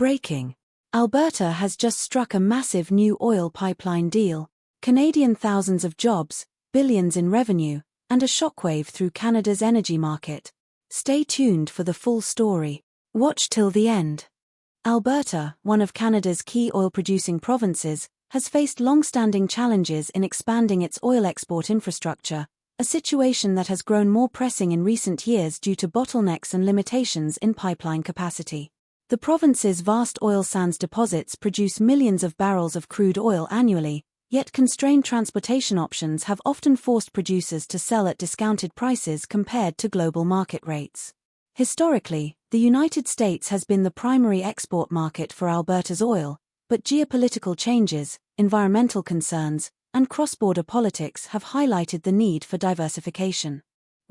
Breaking. Alberta has just struck a massive new oil pipeline deal, Canadian thousands of jobs, billions in revenue, and a shockwave through Canada's energy market. Stay tuned for the full story. Watch till the end. Alberta, one of Canada's key oil-producing provinces, has faced long-standing challenges in expanding its oil export infrastructure, a situation that has grown more pressing in recent years due to bottlenecks and limitations in pipeline capacity. The province's vast oil sands deposits produce millions of barrels of crude oil annually, yet constrained transportation options have often forced producers to sell at discounted prices compared to global market rates. Historically, the United States has been the primary export market for Alberta's oil, but geopolitical changes, environmental concerns, and cross-border politics have highlighted the need for diversification.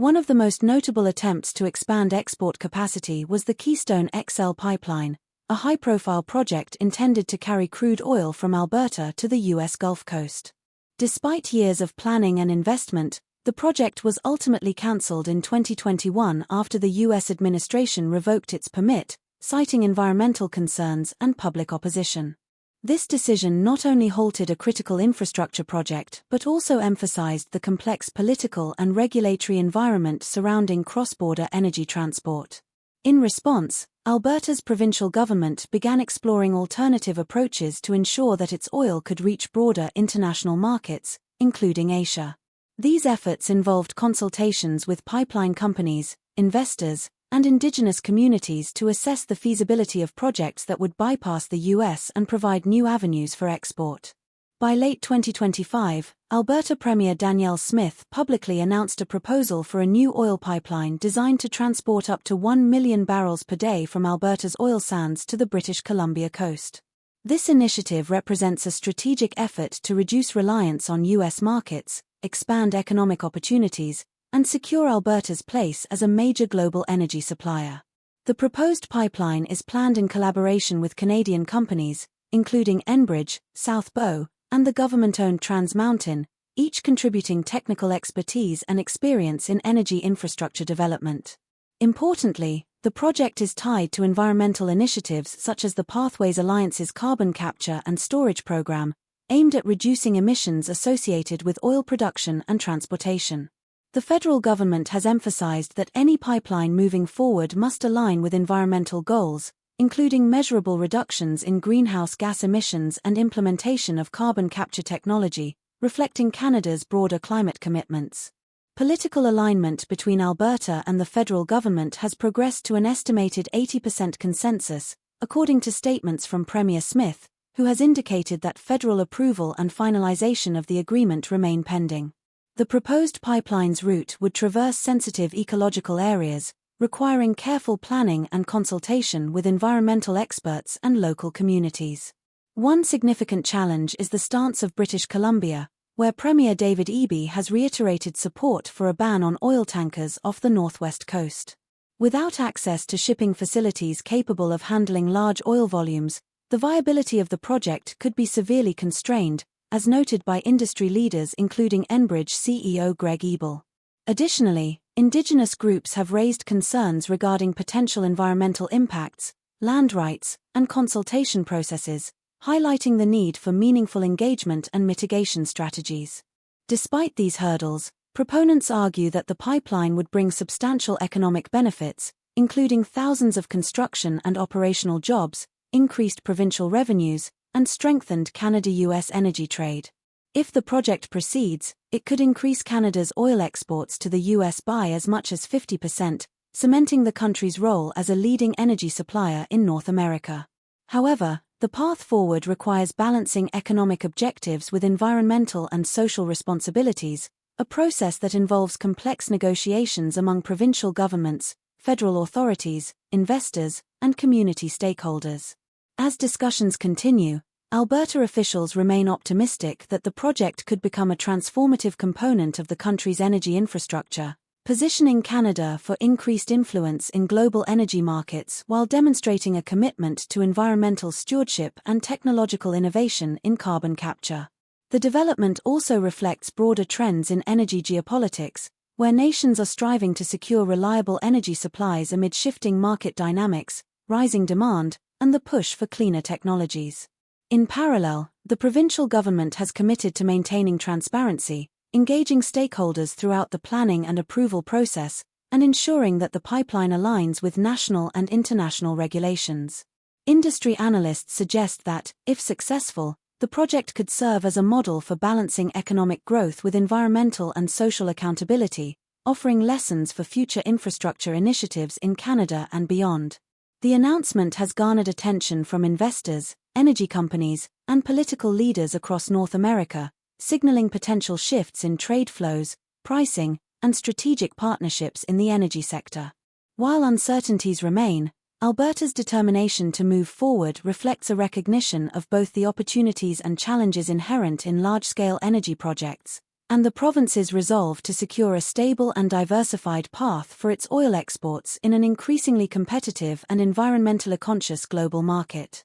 One of the most notable attempts to expand export capacity was the Keystone XL pipeline, a high-profile project intended to carry crude oil from Alberta to the U.S. Gulf Coast. Despite years of planning and investment, the project was ultimately cancelled in 2021 after the U.S. administration revoked its permit, citing environmental concerns and public opposition. This decision not only halted a critical infrastructure project but also emphasized the complex political and regulatory environment surrounding cross-border energy transport. In response, Alberta's provincial government began exploring alternative approaches to ensure that its oil could reach broader international markets, including Asia. These efforts involved consultations with pipeline companies, investors, and indigenous communities to assess the feasibility of projects that would bypass the U.S. and provide new avenues for export. By late 2025, Alberta Premier Danielle Smith publicly announced a proposal for a new oil pipeline designed to transport up to 1 million barrels per day from Alberta's oil sands to the British Columbia coast. This initiative represents a strategic effort to reduce reliance on U.S. markets, expand economic opportunities, and secure Alberta's place as a major global energy supplier. The proposed pipeline is planned in collaboration with Canadian companies, including Enbridge, South Bow, and the government-owned Trans Mountain, each contributing technical expertise and experience in energy infrastructure development. Importantly, the project is tied to environmental initiatives such as the Pathways Alliance's carbon capture and storage program, aimed at reducing emissions associated with oil production and transportation. The federal government has emphasized that any pipeline moving forward must align with environmental goals, including measurable reductions in greenhouse gas emissions and implementation of carbon capture technology, reflecting Canada's broader climate commitments. Political alignment between Alberta and the federal government has progressed to an estimated 80% consensus, according to statements from Premier Smith, who has indicated that federal approval and finalization of the agreement remain pending. The proposed pipeline's route would traverse sensitive ecological areas, requiring careful planning and consultation with environmental experts and local communities. One significant challenge is the stance of British Columbia, where Premier David Eby has reiterated support for a ban on oil tankers off the northwest coast. Without access to shipping facilities capable of handling large oil volumes, the viability of the project could be severely constrained, as noted by industry leaders including Enbridge CEO Greg Ebel. Additionally, Indigenous groups have raised concerns regarding potential environmental impacts, land rights, and consultation processes, highlighting the need for meaningful engagement and mitigation strategies. Despite these hurdles, proponents argue that the pipeline would bring substantial economic benefits, including thousands of construction and operational jobs, increased provincial revenues, and strengthened Canada-US energy trade. If the project proceeds, it could increase Canada's oil exports to the US by as much as 50%, cementing the country's role as a leading energy supplier in North America. However, the path forward requires balancing economic objectives with environmental and social responsibilities, a process that involves complex negotiations among provincial governments, federal authorities, investors, and community stakeholders. As discussions continue, Alberta officials remain optimistic that the project could become a transformative component of the country's energy infrastructure, positioning Canada for increased influence in global energy markets while demonstrating a commitment to environmental stewardship and technological innovation in carbon capture. The development also reflects broader trends in energy geopolitics, where nations are striving to secure reliable energy supplies amid shifting market dynamics, rising demand, and the push for cleaner technologies. In parallel, the provincial government has committed to maintaining transparency, engaging stakeholders throughout the planning and approval process, and ensuring that the pipeline aligns with national and international regulations. Industry analysts suggest that, if successful, the project could serve as a model for balancing economic growth with environmental and social accountability, offering lessons for future infrastructure initiatives in Canada and beyond. The announcement has garnered attention from investors, energy companies, and political leaders across North America, signaling potential shifts in trade flows, pricing, and strategic partnerships in the energy sector. While uncertainties remain, Alberta's determination to move forward reflects a recognition of both the opportunities and challenges inherent in large-scale energy projects, and the province's resolve to secure a stable and diversified path for its oil exports in an increasingly competitive and environmentally conscious global market.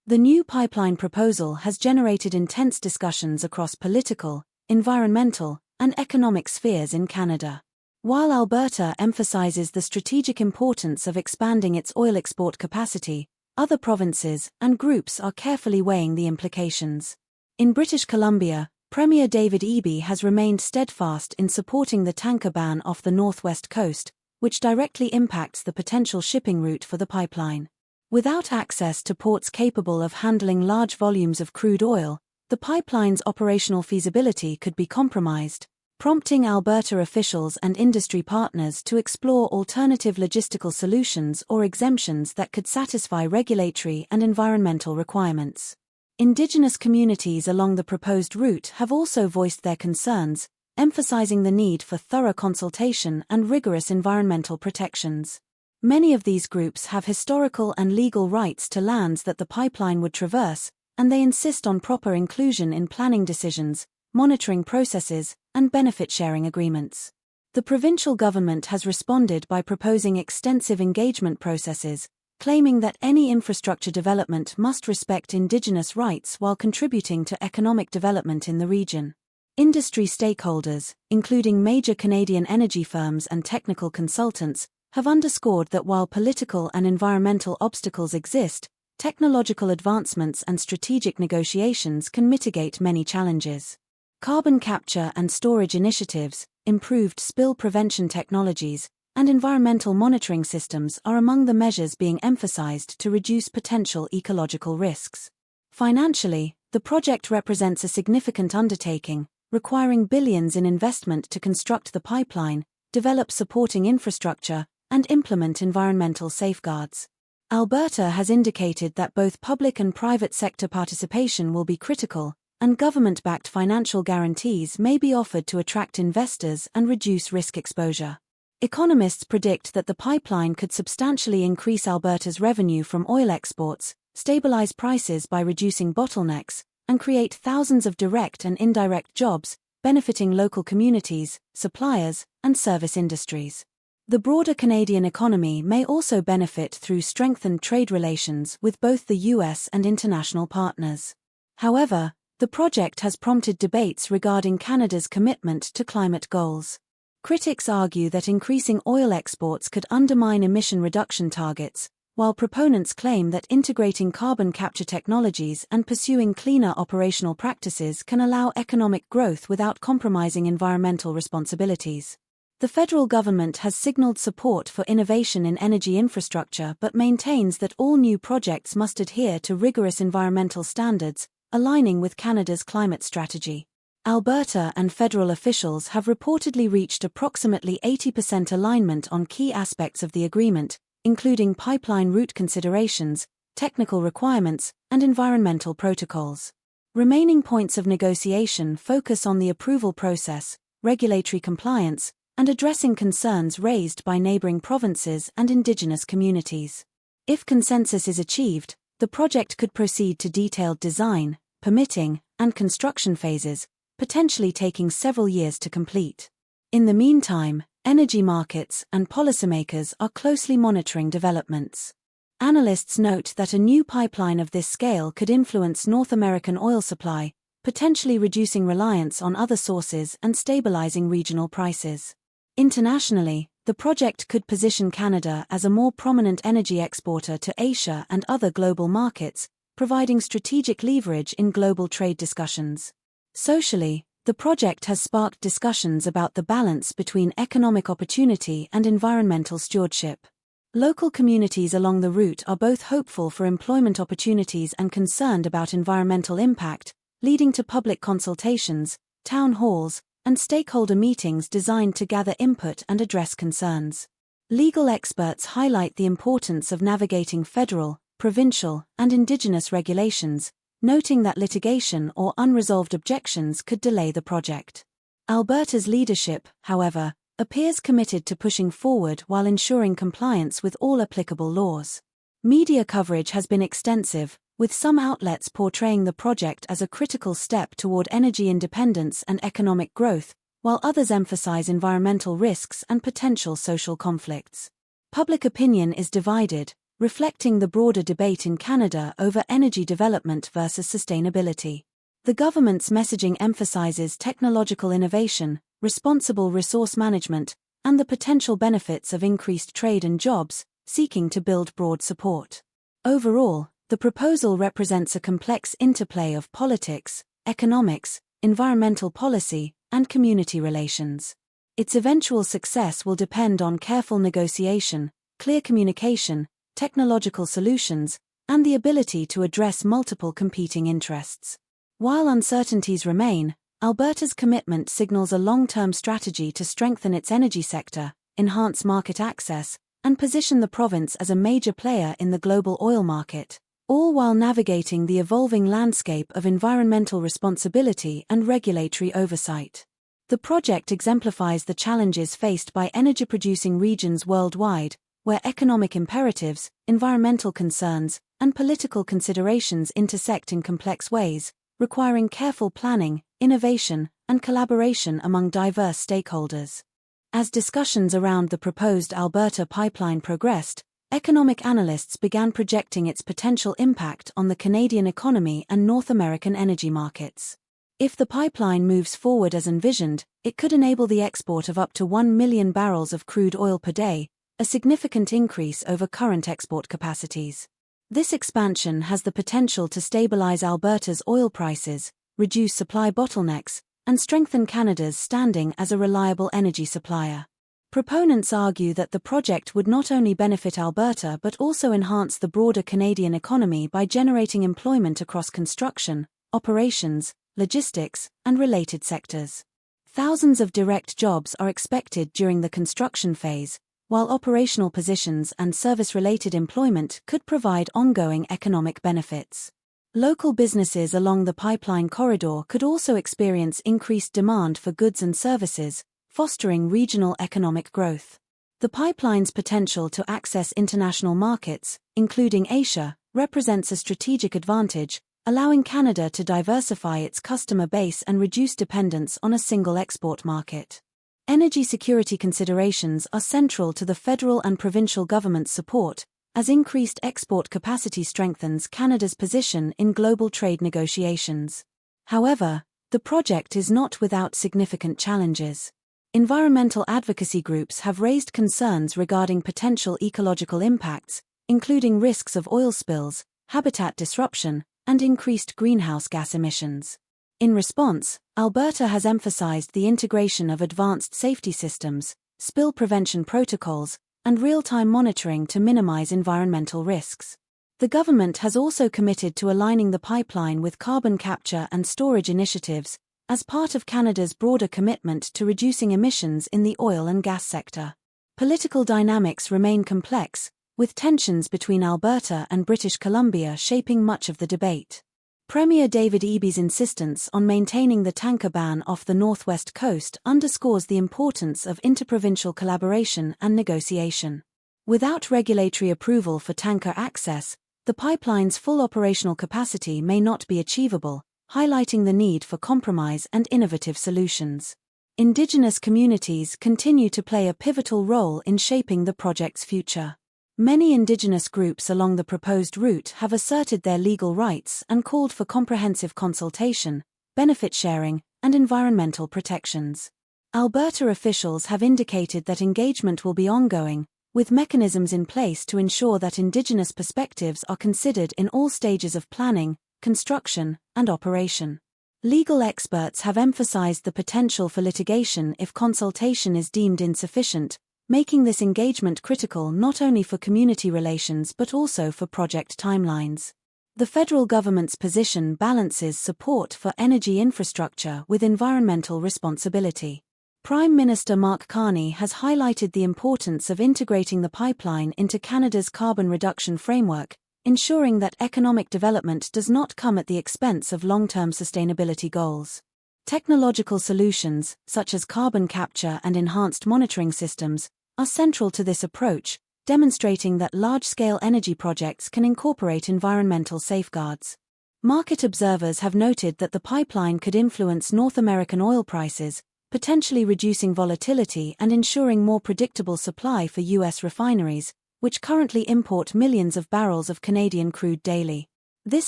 The new pipeline proposal has generated intense discussions across political, environmental, and economic spheres in Canada. While Alberta emphasizes the strategic importance of expanding its oil export capacity, other provinces and groups are carefully weighing the implications. In British Columbia, Premier David Eby has remained steadfast in supporting the tanker ban off the northwest coast, which directly impacts the potential shipping route for the pipeline. Without access to ports capable of handling large volumes of crude oil, the pipeline's operational feasibility could be compromised, prompting Alberta officials and industry partners to explore alternative logistical solutions or exemptions that could satisfy regulatory and environmental requirements. Indigenous communities along the proposed route have also voiced their concerns, emphasizing the need for thorough consultation and rigorous environmental protections. Many of these groups have historical and legal rights to lands that the pipeline would traverse, and they insist on proper inclusion in planning decisions, monitoring processes, and benefit-sharing agreements. The provincial government has responded by proposing extensive engagement processes, claiming that any infrastructure development must respect Indigenous rights while contributing to economic development in the region. Industry stakeholders, including major Canadian energy firms and technical consultants, have underscored that while political and environmental obstacles exist, technological advancements and strategic negotiations can mitigate many challenges. Carbon capture and storage initiatives, improved spill prevention technologies, and environmental monitoring systems are among the measures being emphasized to reduce potential ecological risks. Financially, the project represents a significant undertaking, requiring billions in investment to construct the pipeline, develop supporting infrastructure, and implement environmental safeguards. Alberta has indicated that both public and private sector participation will be critical, and government-backed financial guarantees may be offered to attract investors and reduce risk exposure. Economists predict that the pipeline could substantially increase Alberta's revenue from oil exports, stabilize prices by reducing bottlenecks, and create thousands of direct and indirect jobs, benefiting local communities, suppliers, and service industries. The broader Canadian economy may also benefit through strengthened trade relations with both the US and international partners. However, the project has prompted debates regarding Canada's commitment to climate goals. Critics argue that increasing oil exports could undermine emission reduction targets, while proponents claim that integrating carbon capture technologies and pursuing cleaner operational practices can allow economic growth without compromising environmental responsibilities. The federal government has signaled support for innovation in energy infrastructure but maintains that all new projects must adhere to rigorous environmental standards, aligning with Canada's climate strategy. Alberta and federal officials have reportedly reached approximately 80% alignment on key aspects of the agreement, including pipeline route considerations, technical requirements, and environmental protocols. Remaining points of negotiation focus on the approval process, regulatory compliance, and addressing concerns raised by neighboring provinces and Indigenous communities. If consensus is achieved, the project could proceed to detailed design, permitting, and construction phases, potentially taking several years to complete. In the meantime, energy markets and policymakers are closely monitoring developments. Analysts note that a new pipeline of this scale could influence North American oil supply, potentially reducing reliance on other sources and stabilizing regional prices. Internationally, The project could position Canada as a more prominent energy exporter to Asia and other global markets, providing strategic leverage in global trade discussions. Socially, the project has sparked discussions about the balance between economic opportunity and environmental stewardship. Local communities along the route are both hopeful for employment opportunities and concerned about environmental impact, leading to public consultations, town halls, and stakeholder meetings designed to gather input and address concerns. Legal experts highlight the importance of navigating federal, provincial, and Indigenous regulations, noting that litigation or unresolved objections could delay the project. Alberta's leadership, however, appears committed to pushing forward while ensuring compliance with all applicable laws. Media coverage has been extensive, with some outlets portraying the project as a critical step toward energy independence and economic growth, while others emphasize environmental risks and potential social conflicts. Public opinion is divided, reflecting the broader debate in Canada over energy development versus sustainability. The government's messaging emphasizes technological innovation, responsible resource management, and the potential benefits of increased trade and jobs, seeking to build broad support. Overall, the proposal represents a complex interplay of politics, economics, environmental policy, and community relations. Its eventual success will depend on careful negotiation, clear communication, technological solutions, and the ability to address multiple competing interests. While uncertainties remain, Alberta's commitment signals a long-term strategy to strengthen its energy sector, enhance market access, and position the province as a major player in the global oil market, all while navigating the evolving landscape of environmental responsibility and regulatory oversight. The project exemplifies the challenges faced by energy-producing regions worldwide, where economic imperatives, environmental concerns, and political considerations intersect in complex ways, requiring careful planning, innovation, and collaboration among diverse stakeholders. As discussions around the proposed Alberta pipeline progressed, economic analysts began projecting its potential impact on the Canadian economy and North American energy markets. If the pipeline moves forward as envisioned, it could enable the export of up to 1 million barrels of crude oil per day, a significant increase over current export capacities. This expansion has the potential to stabilize Alberta's oil prices, reduce supply bottlenecks, and strengthen Canada's standing as a reliable energy supplier. Proponents argue that the project would not only benefit Alberta but also enhance the broader Canadian economy by generating employment across construction, operations, logistics, and related sectors. Thousands of direct jobs are expected during the construction phase, while operational positions and service-related employment could provide ongoing economic benefits. Local businesses along the pipeline corridor could also experience increased demand for goods and services, fostering regional economic growth. The pipeline's potential to access international markets, including Asia, represents a strategic advantage, allowing Canada to diversify its customer base and reduce dependence on a single export market. Energy security considerations are central to the federal and provincial government's support, as increased export capacity strengthens Canada's position in global trade negotiations. However, the project is not without significant challenges. Environmental advocacy groups have raised concerns regarding potential ecological impacts, including risks of oil spills, habitat disruption, and increased greenhouse gas emissions. In response, Alberta has emphasized the integration of advanced safety systems, spill prevention protocols, and real-time monitoring to minimize environmental risks. The government has also committed to aligning the pipeline with carbon capture and storage initiatives, as part of Canada's broader commitment to reducing emissions in the oil and gas sector. Political dynamics remain complex, with tensions between Alberta and British Columbia shaping much of the debate. Premier David Eby's insistence on maintaining the tanker ban off the northwest coast underscores the importance of interprovincial collaboration and negotiation. Without regulatory approval for tanker access, the pipeline's full operational capacity may not be achievable, highlighting the need for compromise and innovative solutions. Indigenous communities continue to play a pivotal role in shaping the project's future. Many Indigenous groups along the proposed route have asserted their legal rights and called for comprehensive consultation, benefit sharing, and environmental protections. Alberta officials have indicated that engagement will be ongoing, with mechanisms in place to ensure that Indigenous perspectives are considered in all stages of planning, construction, and operation. Legal experts have emphasized the potential for litigation if consultation is deemed insufficient, making this engagement critical not only for community relations but also for project timelines. The federal government's position balances support for energy infrastructure with environmental responsibility. Prime Minister Mark Carney has highlighted the importance of integrating the pipeline into Canada's carbon reduction framework, ensuring that economic development does not come at the expense of long-term sustainability goals. Technological solutions, such as carbon capture and enhanced monitoring systems, are central to this approach, demonstrating that large-scale energy projects can incorporate environmental safeguards. Market observers have noted that the pipeline could influence North American oil prices, potentially reducing volatility and ensuring more predictable supply for U.S. refineries, which currently import millions of barrels of Canadian crude daily. This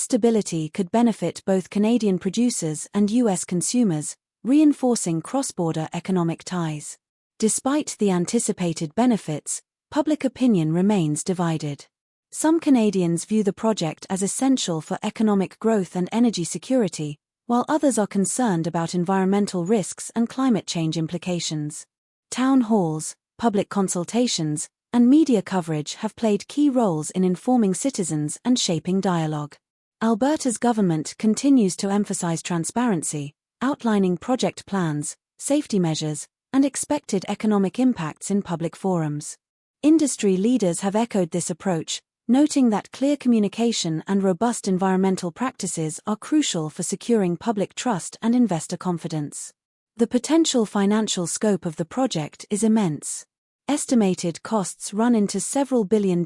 stability could benefit both Canadian producers and U.S. consumers, reinforcing cross-border economic ties. Despite the anticipated benefits, public opinion remains divided. Some Canadians view the project as essential for economic growth and energy security, while others are concerned about environmental risks and climate change implications. Town halls, public consultations, and media coverage have played key roles in informing citizens and shaping dialogue. Alberta's government continues to emphasize transparency, outlining project plans, safety measures, and expected economic impacts in public forums. Industry leaders have echoed this approach, noting that clear communication and robust environmental practices are crucial for securing public trust and investor confidence. The potential financial scope of the project is immense. Estimated costs run into several $billion,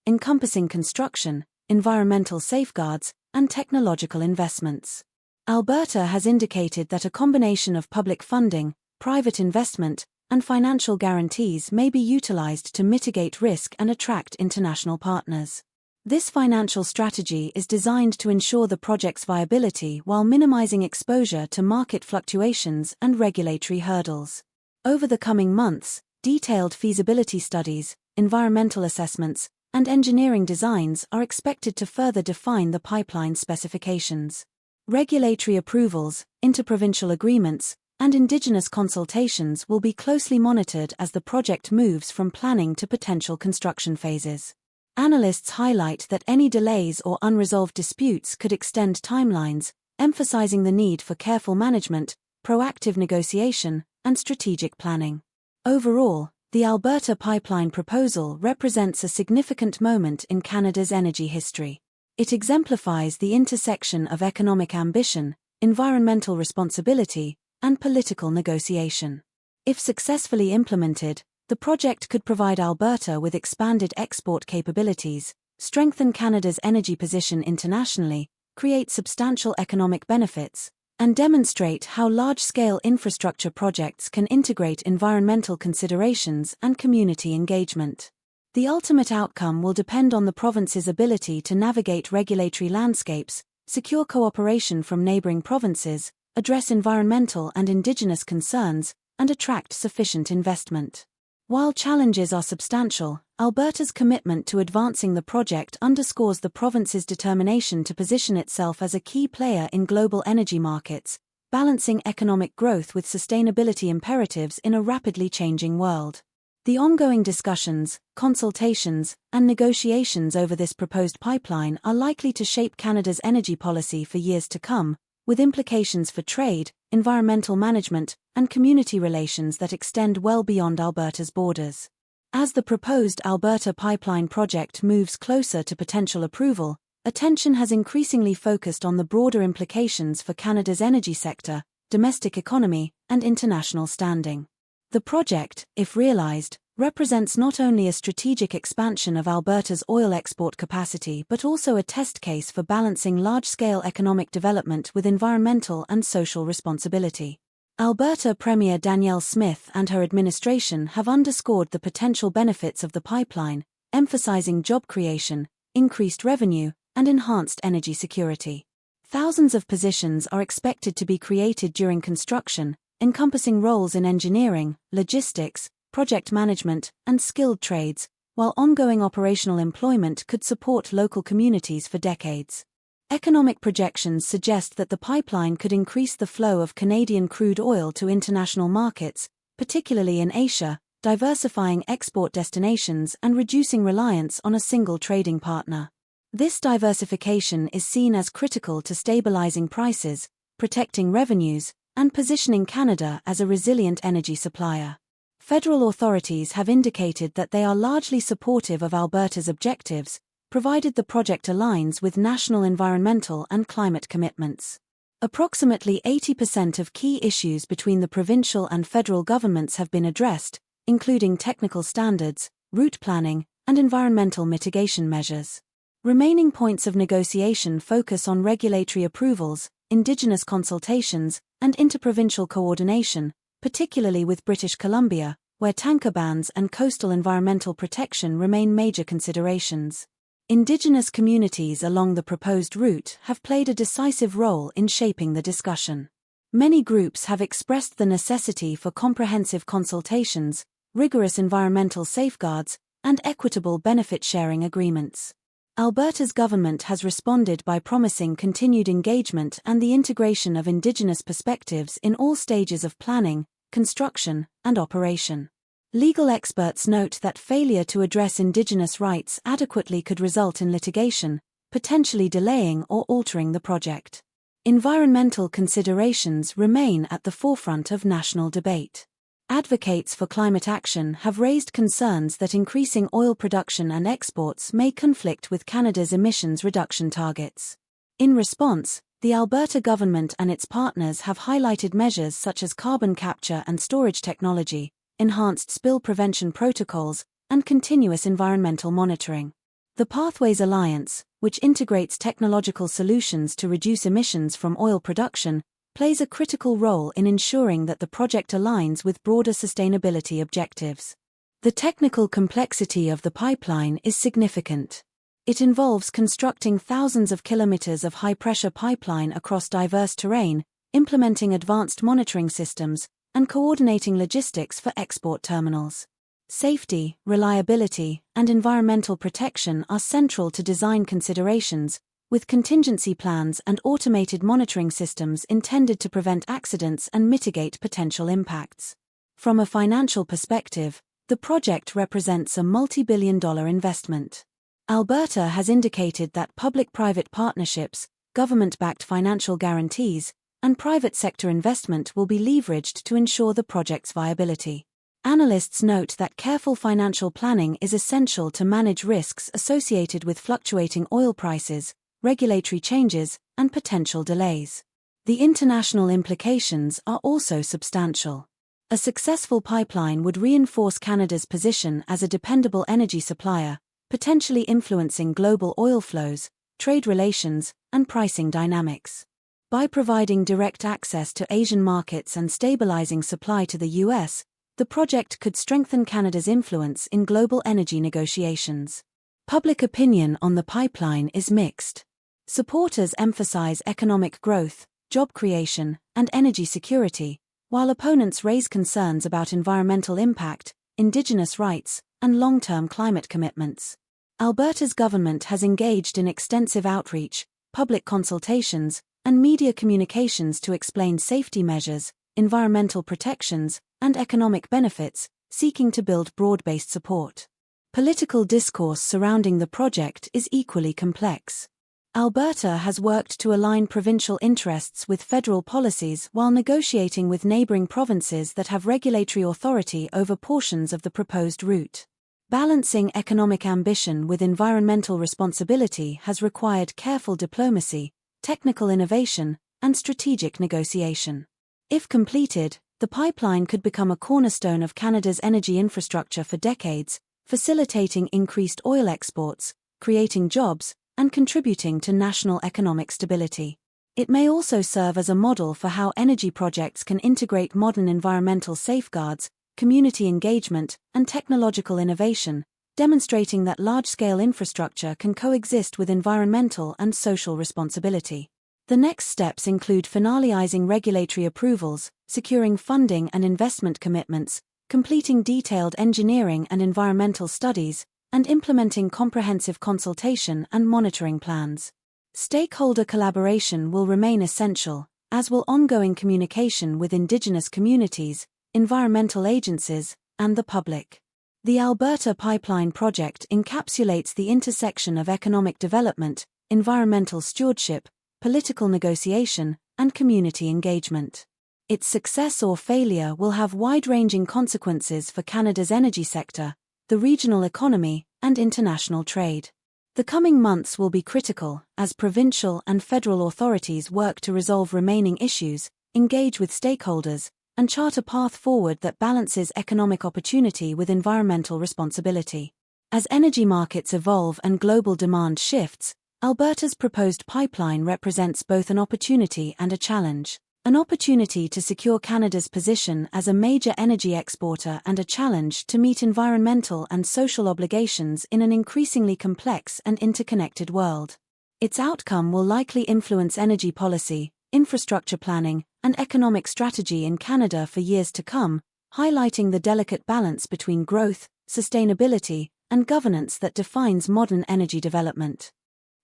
encompassing construction, environmental safeguards, and technological investments. Alberta has indicated that a combination of public funding, private investment, and financial guarantees may be utilized to mitigate risk and attract international partners. This financial strategy is designed to ensure the project's viability while minimizing exposure to market fluctuations and regulatory hurdles. Over the coming months, detailed feasibility studies, environmental assessments, and engineering designs are expected to further define the pipeline specifications. Regulatory approvals, interprovincial agreements, and Indigenous consultations will be closely monitored as the project moves from planning to potential construction phases. Analysts highlight that any delays or unresolved disputes could extend timelines, emphasizing the need for careful management, proactive negotiation, and strategic planning. Overall, the Alberta pipeline proposal represents a significant moment in Canada's energy history. It exemplifies the intersection of economic ambition, environmental responsibility, and political negotiation. If successfully implemented, the project could provide Alberta with expanded export capabilities, strengthen Canada's energy position internationally, create substantial economic benefits, and demonstrate how large-scale infrastructure projects can integrate environmental considerations and community engagement. The ultimate outcome will depend on the province's ability to navigate regulatory landscapes, secure cooperation from neighboring provinces, address environmental and Indigenous concerns, and attract sufficient investment. While challenges are substantial, Alberta's commitment to advancing the project underscores the province's determination to position itself as a key player in global energy markets, balancing economic growth with sustainability imperatives in a rapidly changing world. The ongoing discussions, consultations, and negotiations over this proposed pipeline are likely to shape Canada's energy policy for years to come, with implications for trade, environmental management, and community relations that extend well beyond Alberta's borders. As the proposed Alberta pipeline project moves closer to potential approval, attention has increasingly focused on the broader implications for Canada's energy sector, domestic economy, and international standing. The project, if realized, represents not only a strategic expansion of Alberta's oil export capacity but also a test case for balancing large-scale economic development with environmental and social responsibility. Alberta Premier Danielle Smith and her administration have underscored the potential benefits of the pipeline, emphasizing job creation, increased revenue, and enhanced energy security. Thousands of positions are expected to be created during construction, encompassing roles in engineering, logistics, project management, and skilled trades, while ongoing operational employment could support local communities for decades. Economic projections suggest that the pipeline could increase the flow of Canadian crude oil to international markets, particularly in Asia, diversifying export destinations and reducing reliance on a single trading partner. This diversification is seen as critical to stabilizing prices, protecting revenues, and positioning Canada as a resilient energy supplier. Federal authorities have indicated that they are largely supportive of Alberta's objectives, provided the project aligns with national environmental and climate commitments. Approximately 80% of key issues between the provincial and federal governments have been addressed, including technical standards, route planning, and environmental mitigation measures. Remaining points of negotiation focus on regulatory approvals, Indigenous consultations, and interprovincial coordination, particularly with British Columbia, where tanker bans and coastal environmental protection remain major considerations. Indigenous communities along the proposed route have played a decisive role in shaping the discussion. Many groups have expressed the necessity for comprehensive consultations, rigorous environmental safeguards, and equitable benefit-sharing agreements. Alberta's government has responded by promising continued engagement and the integration of Indigenous perspectives in all stages of planning, construction, and operation. Legal experts note that failure to address Indigenous rights adequately could result in litigation, potentially delaying or altering the project. Environmental considerations remain at the forefront of national debate. Advocates for climate action have raised concerns that increasing oil production and exports may conflict with Canada's emissions reduction targets. In response, the Alberta government and its partners have highlighted measures such as carbon capture and storage technology, enhanced spill prevention protocols, and continuous environmental monitoring. The Pathways Alliance, which integrates technological solutions to reduce emissions from oil production, plays a critical role in ensuring that the project aligns with broader sustainability objectives. The technical complexity of the pipeline is significant. It involves constructing thousands of kilometers of high-pressure pipeline across diverse terrain, implementing advanced monitoring systems, and coordinating logistics for export terminals. Safety, reliability, and environmental protection are central to design considerations, with contingency plans and automated monitoring systems intended to prevent accidents and mitigate potential impacts. From a financial perspective, the project represents a multi-billion-dollar investment. Alberta has indicated that public-private partnerships, government-backed financial guarantees, and private sector investment will be leveraged to ensure the project's viability. Analysts note that careful financial planning is essential to manage risks associated with fluctuating oil prices, regulatory changes, and potential delays. The international implications are also substantial. A successful pipeline would reinforce Canada's position as a dependable energy supplier, potentially influencing global oil flows, trade relations, and pricing dynamics. By providing direct access to Asian markets and stabilizing supply to the US, the project could strengthen Canada's influence in global energy negotiations. Public opinion on the pipeline is mixed. Supporters emphasize economic growth, job creation, and energy security, while opponents raise concerns about environmental impact, Indigenous rights, and long-term climate commitments. Alberta's government has engaged in extensive outreach, public consultations, and media communications to explain safety measures, environmental protections, and economic benefits, seeking to build broad-based support. Political discourse surrounding the project is equally complex. Alberta has worked to align provincial interests with federal policies while negotiating with neighboring provinces that have regulatory authority over portions of the proposed route. Balancing economic ambition with environmental responsibility has required careful diplomacy, technical innovation, and strategic negotiation. If completed, the pipeline could become a cornerstone of Canada's energy infrastructure for decades, facilitating increased oil exports, creating jobs, and contributing to national economic stability. It may also serve as a model for how energy projects can integrate modern environmental safeguards, community engagement, and technological innovation, demonstrating that large-scale infrastructure can coexist with environmental and social responsibility. The next steps include finalizing regulatory approvals, securing funding and investment commitments, completing detailed engineering and environmental studies, and implementing comprehensive consultation and monitoring plans. Stakeholder collaboration will remain essential, as will ongoing communication with Indigenous communities, environmental agencies, and the public. The Alberta Pipeline Project encapsulates the intersection of economic development, environmental stewardship, political negotiation, and community engagement. Its success or failure will have wide-ranging consequences for Canada's energy sector, the regional economy, and international trade. The coming months will be critical, as provincial and federal authorities work to resolve remaining issues, engage with stakeholders, and chart a path forward that balances economic opportunity with environmental responsibility. As energy markets evolve and global demand shifts, Alberta's proposed pipeline represents both an opportunity and a challenge. An opportunity to secure Canada's position as a major energy exporter and a challenge to meet environmental and social obligations in an increasingly complex and interconnected world. Its outcome will likely influence energy policy, infrastructure planning, and economic strategy in Canada for years to come, highlighting the delicate balance between growth, sustainability, and governance that defines modern energy development.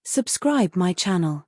Subscribe my channel.